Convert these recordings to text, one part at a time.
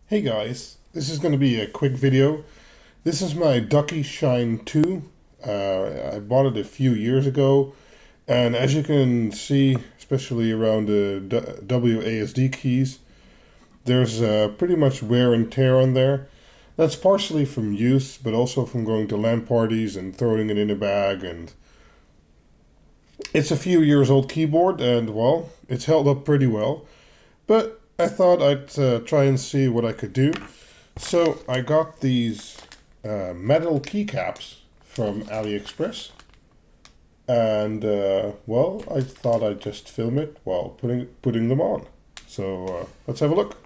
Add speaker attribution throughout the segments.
Speaker 1: Hey guys, this is going to be a quick video. This is my Ducky Shine 2. I bought it a few years ago, and as you can see, especially around the WASD keys, there's pretty much wear and tear on there. That's partially from use, but also from going to LAN parties and throwing it in a bag. And it's a few years old keyboard, and well, it's held up pretty well. But I thought I'd try and see what I could do. So I got these metal keycaps from AliExpress. And well, I thought I'd just film it while putting them on. So let's have a look.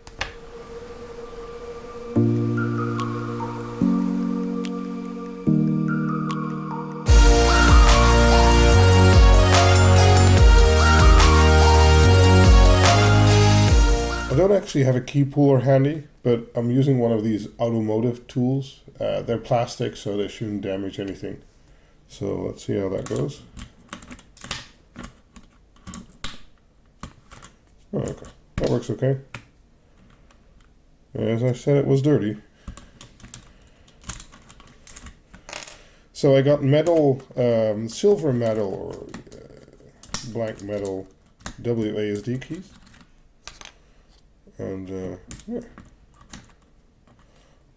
Speaker 1: I don't actually have a key puller handy, but I'm using one of these automotive tools. They're plastic, so they shouldn't damage anything. So let's see how that goes. Oh, okay, that works okay. As I said, it was dirty. So I got metal, silver metal or black metal WASD keys. And yeah.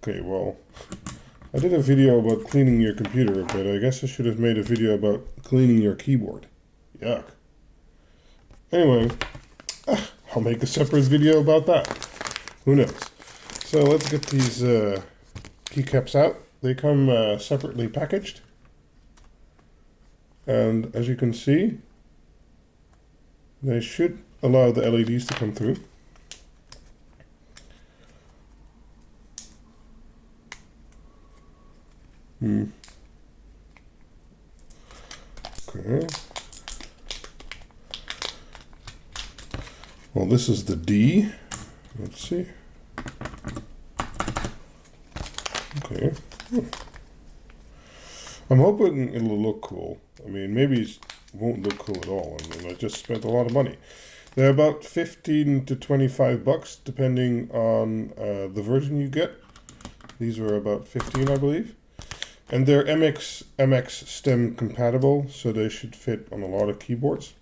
Speaker 1: Okay, well, I did a video about cleaning your computer, but I guess I should have made a video about cleaning your keyboard. Yuck. Anyway, I'll make a separate video about that. Who knows? So let's get these keycaps out. They come separately packaged. And as you can see, they should allow the LEDs to come through. Okay. Well, this is the D. Let's see. Okay. I'm hoping it'll look cool. I mean, maybe it won't look cool at all. I mean, I just spent a lot of money. They're about 15 to 25 bucks, depending on the version you get. These were about 15, I believe. And they're MX stem compatible, so they should fit on a lot of keyboards.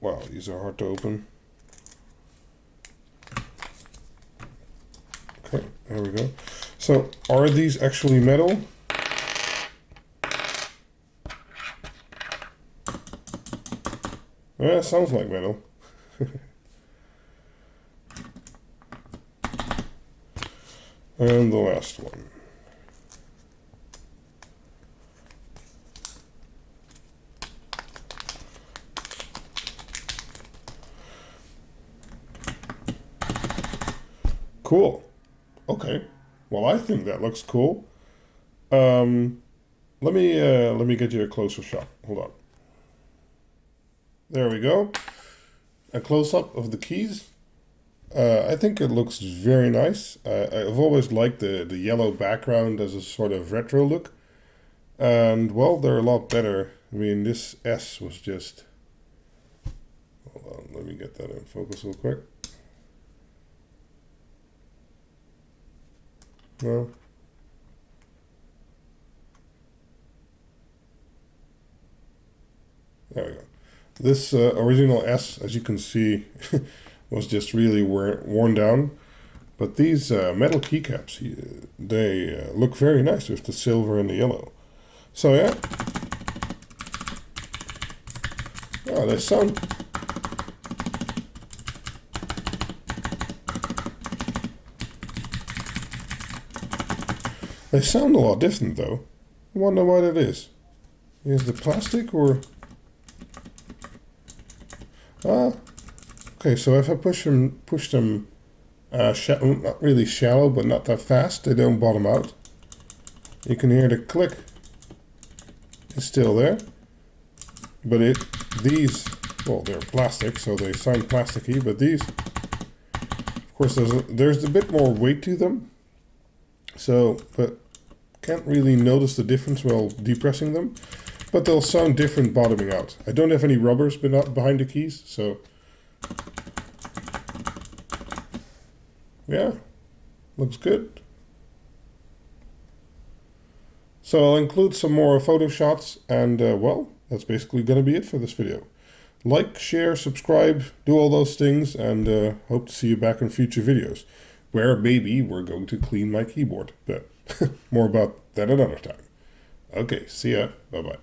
Speaker 1: Wow, these are hard to open. Okay, there we go. So, are these actually metal? Yeah, sounds like metal. And the last one. Cool. Okay. Well, I think that looks cool. Let me get you a closer shot. Hold on. There we go. A close-up of the keys. I think it looks very nice. I've always liked the yellow background as a sort of retro look. And, well, they're a lot better. I mean, this S was just... Hold on, let me get that in focus real quick. No. There we go. This original S, as you can see... was just really worn down, but these metal keycaps, they look very nice with the silver and the yellow. So yeah, oh, they sound a lot different though. I wonder what it is. Is the plastic or okay, so if I push them not really shallow, but not that fast, they don't bottom out. You can hear the click. It's still there. But these, well, they're plastic, so they sound plasticky, but these, of course, there's a bit more weight to them. So, but can't really notice the difference while depressing them. But they'll sound different bottoming out. I don't have any rubbers behind the keys, so Yeah, looks good. So I'll include some more photo shots, and well, that's basically going to be it for this video. Like, share, subscribe, do all those things, and hope to see you back in future videos, where maybe we're going to clean my keyboard. But more about that another time. Okay, see ya. Bye-bye.